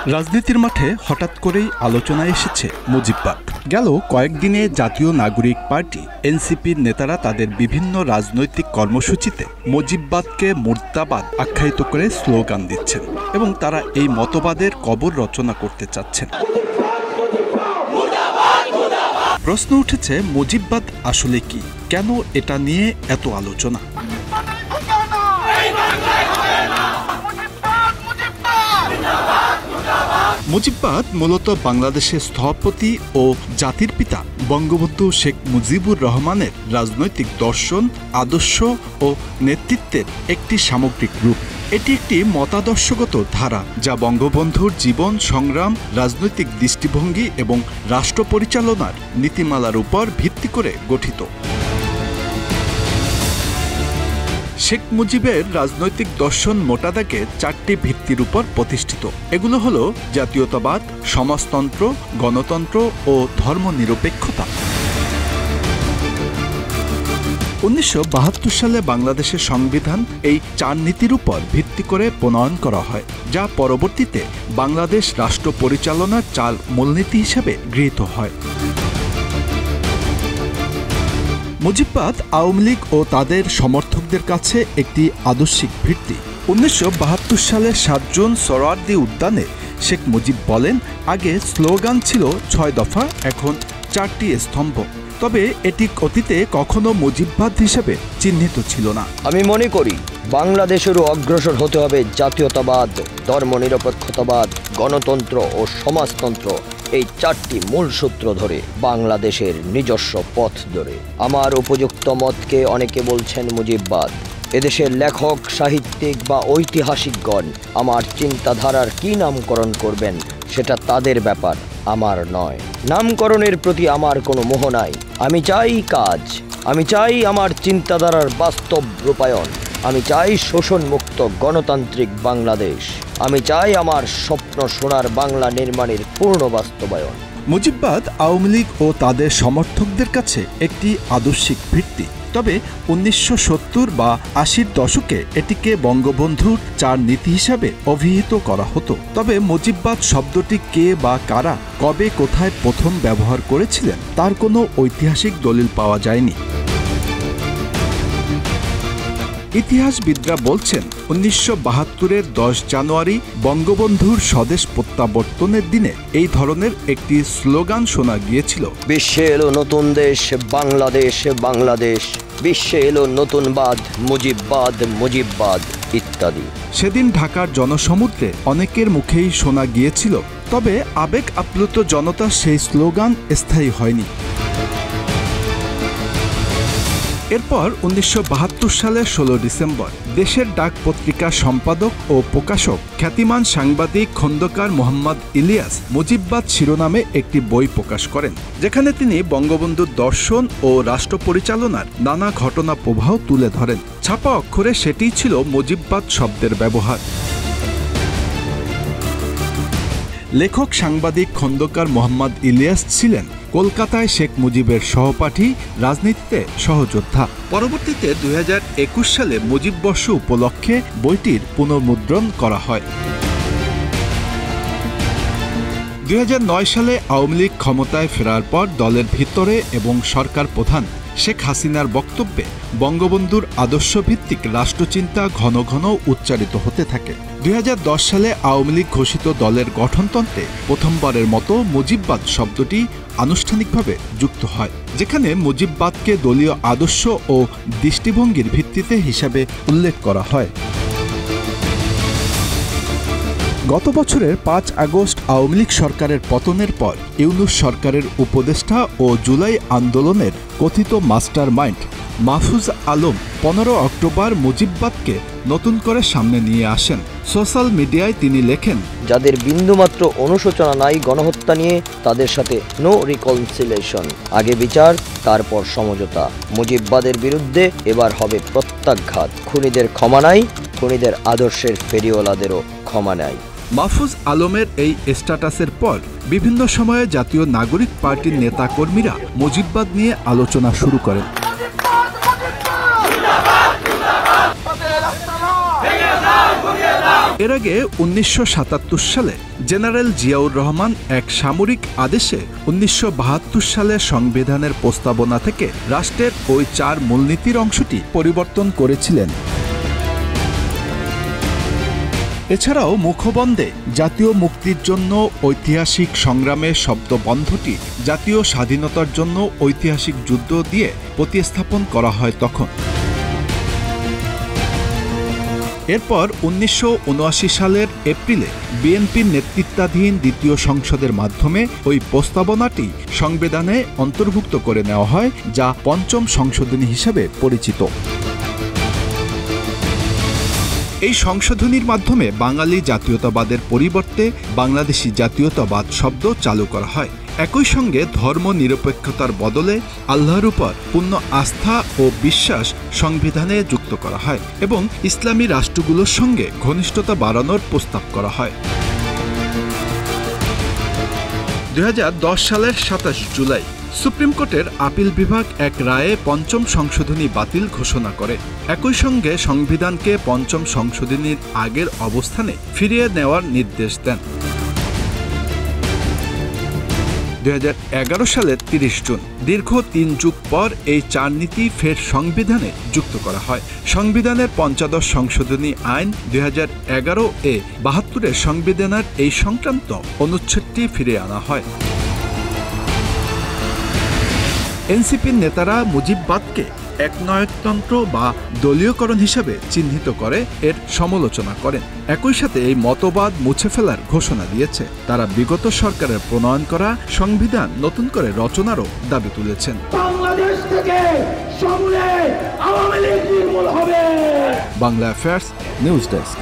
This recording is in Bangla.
রাজনীতির মাঠে হঠাৎ করেই আলোচনায় এসেছে মুজিববাদ। গেল কয়েকদিনে জাতীয় নাগরিক পার্টি এনসিপির নেতারা তাদের বিভিন্ন রাজনৈতিক কর্মসূচিতে মুজিববাদকে মুর্দাবাদ আখ্যায়িত করে স্লোগান দিচ্ছেন এবং তারা এই মতবাদের কবর রচনা করতে চাচ্ছেন। প্রশ্ন উঠেছে, মুজিববাদ আসলে কি? কেন এটা নিয়ে এত আলোচনা? মুজিববাদ মূলত বাংলাদেশের স্থপতি ও জাতির পিতা বঙ্গবন্ধু শেখ মুজিবুর রহমানের রাজনৈতিক দর্শন, আদর্শ ও নেতৃত্বের একটি সামগ্রিক রূপ। এটি একটি মতাদর্শগত ধারা যা বঙ্গবন্ধুর জীবন সংগ্রাম, রাজনৈতিক দৃষ্টিভঙ্গি এবং রাষ্ট্র পরিচালনার নীতিমালার উপর ভিত্তি করে গঠিত। শেখ মুজিবের রাজনৈতিক দর্শন মোটা দাগে চারটি ভিত্তির উপর প্রতিষ্ঠিত। এগুলো হলো জাতীয়তাবাদ, সমাজতন্ত্র, গণতন্ত্র ও ধর্মনিরপেক্ষতা। 1972 সালে বাংলাদেশের সংবিধান এই চার নীতির উপর ভিত্তি করে প্রণয়ন করা হয়, যা পরবর্তীতে বাংলাদেশ রাষ্ট্র পরিচালনার চার মূলনীতি হিসেবে গৃহীত হয়। মুজিববাদ আওয়ামী লীগ ও তাদের সমর্থকদের কাছে একটি আদর্শিক ভিত্তি। 1972 সালের 7 জুন সোহরাওয়ার্দী উদ্যানে শেখ মুজিব বলেন, আগে স্লোগান ছিল 6 দফা, এখন 4টি স্তম্ভ। তবে এটি অতীতে কখনো মুজিববাদ হিসেবে চিহ্নিত ছিল না। আমি মনে করি বাংলাদেশেরও অগ্রসর হতে হবে জাতীয়তাবাদ, ধর্মনিরপেক্ষতাবাদ, গণতন্ত্র ও সমাজতন্ত্র, এই চারটি মূল সূত্র ধরে বাংলাদেশের নিজস্ব পথ ধরে। আমার উপযুক্ত মতকে অনেকে বলছেন মুজিববাদ। এদেশের লেখক, সাহিত্যিক বা ঐতিহাসিকগণ আমার চিন্তাধারার কি নামকরণ করবেন সেটা তাদের ব্যাপার, আমার নয়। নামকরণের প্রতি আমার কোনো মোহ নাই। আমি চাই কাজ, আমি চাই আমার চিন্তাধারার বাস্তব রূপায়ণ, আমি চাই শোষণমুক্ত গণতান্ত্রিক বাংলাদেশ, আমি চাই আমার স্বপ্ন সোনার বাংলা নির্মাণের পূর্ণ বাস্তবায়ন। মুজিববাদ আওয়ামী লীগ ও তাদের সমর্থকদের কাছে একটি আদর্শিক ভিত্তি। তবে 1970 বা 80-র দশকে এটিকে বঙ্গবন্ধুর চার নীতি হিসাবে অভিহিত করা হতো। তবে মুজিববাদ শব্দটি কে বা কারা কবে কোথায় প্রথম ব্যবহার করেছিলেন তার কোনো ঐতিহাসিক দলিল পাওয়া যায়নি। ইতিহাসবিদরা বলছেন, 1972-এর 10 জানুয়ারি বঙ্গবন্ধুর স্বদেশ প্রত্যাবর্তনের দিনে এই ধরনের একটি স্লোগান শোনা গিয়েছিল, বিশ্বে এলো নতুন দেশ বাংলাদেশ, বাংলাদেশ, বিশ্বে এলো নতুন বাদ, মুজিববাদ, মুজিববাদ ইত্যাদি। সেদিন ঢাকার জনসমুদ্রে অনেকের মুখেই শোনা গিয়েছিল, তবে আবেগ আপ্লুত জনতার সেই স্লোগান স্থায়ী হয়নি। এরপর 1972 সালের 16 ডিসেম্বর দেশের ডাক পত্রিকার সম্পাদক ও প্রকাশক খ্যাতিমান সাংবাদিক খন্দকার মোহাম্মদ ইলিয়াস মুজিববাদ শিরোনামে একটি বই প্রকাশ করেন, যেখানে তিনি বঙ্গবন্ধুর দর্শন ও রাষ্ট্র পরিচালনার নানা ঘটনা প্রবাহ তুলে ধরেন। ছাপা অক্ষরে সেটিই ছিল মুজিববাদ শব্দের ব্যবহার। লেখক সাংবাদিক খন্দকার মোহাম্মদ ইলিয়াস ছিলেন কলকাতায় শেখ মুজিবের সহপাঠী, রাজনীতিতে সহযোদ্ধা। পরবর্তীতে 2021 সালে মুজিববর্ষ উপলক্ষে বইটির পুনর্মুদ্রণ করা হয়। 2009 সালে আওয়ামী লীগ ক্ষমতায় ফেরার পর দলের ভিতরে এবং সরকার প্রধান শেখ হাসিনার বক্তব্যে বঙ্গবন্ধুর আদর্শভিত্তিক রাষ্ট্রচিন্তা ঘন ঘন উচ্চারিত হতে থাকে। 2010 সালে আওয়ামী লীগ ঘোষিত দলের গঠনতন্ত্রে প্রথমবারের মতো মুজিববাদ শব্দটি আনুষ্ঠানিকভাবে যুক্ত হয়, যেখানে মুজিববাদকে দলীয় আদর্শ ও দৃষ্টিভঙ্গির ভিত্তিতে হিসাবে উল্লেখ করা হয়। গত বছরের 5 আগস্ট আওয়ামী লীগ সরকারের পতনের পর ইউনূস সরকারের উপদেষ্টা ও জুলাই আন্দোলনের কথিত mastermind Mahfuz Alam 15 October মুজিববাদকে নতুন করে সামনে নিয়ে আসেন। সোশ্যাল মিডিয়ায় তিনি লেখেন, যাদের বিন্দুমাত্র অনুশোচনা নাই গণহত্যা নিয়ে, তাদের সাথে নো রিকনসিলিয়েশন, আগে বিচার তারপর সমঝোতা। মুজিববাদের বিরুদ্ধে এবার হবে প্রত্যাঘাত। খুনিদের ক্ষমা নাই, খুনিদের আদর্শের ফেরিওয়ালাদেরও ক্ষমা নাই। মাহফুজ আলমের এই স্ট্যাটাসের পর বিভিন্ন সময়ে জাতীয় নাগরিক পার্টির নেতাকর্মীরা মুজিববাদ নিয়ে আলোচনা শুরু করেন। এর আগে 1977 সালে জেনারেল জিয়াউর রহমান এক সামরিক আদেশে 1972 সালে সংবিধানের প্রস্তাবনা থেকে রাষ্ট্রের ওই 4 মূলনীতির অংশটি পরিবর্তন করেছিলেন। এছাড়াও মুখবন্ধে জাতীয় মুক্তির জন্য ঐতিহাসিক সংগ্রামের শব্দবন্ধটি জাতীয় স্বাধীনতার জন্য ঐতিহাসিক যুদ্ধ দিয়ে প্রতিস্থাপন করা হয় তখন। এরপর 1979 সালের এপ্রিলে বিএনপির নেতৃত্বাধীন দ্বিতীয় সংসদের মাধ্যমে ওই প্রস্তাবনাটি সংবিধানে অন্তর্ভুক্ত করে নেওয়া হয়, যা পঞ্চম সংশোধনী হিসেবে পরিচিত। এই সংশোধনীর মাধ্যমে বাঙালি জাতীয়তাবাদের পরিবর্তে বাংলাদেশি জাতীয়তাবাদ শব্দ চালু করা হয়। একই সঙ্গে ধর্ম নিরপেক্ষতার বদলে আল্লাহর উপর পূর্ণ আস্থা ও বিশ্বাস সংবিধানে যুক্ত করা হয় এবং ইসলামী রাষ্ট্রগুলোর সঙ্গে ঘনিষ্ঠতা বাড়ানোর প্রস্তাব করা হয়। 2010 সালের 27 জুলাই সুপ্রিম কোর্টের আপিল বিভাগ এক রায়ে পঞ্চম সংশোধনী বাতিল ঘোষণা করে। একই সঙ্গে সংবিধানকে পঞ্চম সংশোধনীর আগের অবস্থানে ফিরিয়ে নেওয়ার নির্দেশ দেন। 2011 সালের 30 জুন দীর্ঘ 3 যুগ পর এই 4 নীতি ফের সংবিধানে যুক্ত করা হয়। সংবিধানের 15 সংশোধনী আইন 2011 এ 72 সংবিধানের এই সংক্রান্ত অনুচ্ছেদটি ফিরিয়ে আনা হয়। এনসিপির নেতারা মুজিববাদকে একনায়কতন্ত্র বা দলীয়করণ হিসেবে চিহ্নিত করে এর সমালোচনা করেন। একই সাথে এই মতবাদ মুছে ফেলার ঘোষণা দিয়েছে। তারা বিগত সরকারের প্রণয়ন করা সংবিধান নতুন করে রচনারও দাবি তুলেছেন। বাংলাদেশ থেকে সমূলে আওয়ামী লীগ নির্মূল হবে। Bangla affairs news desk.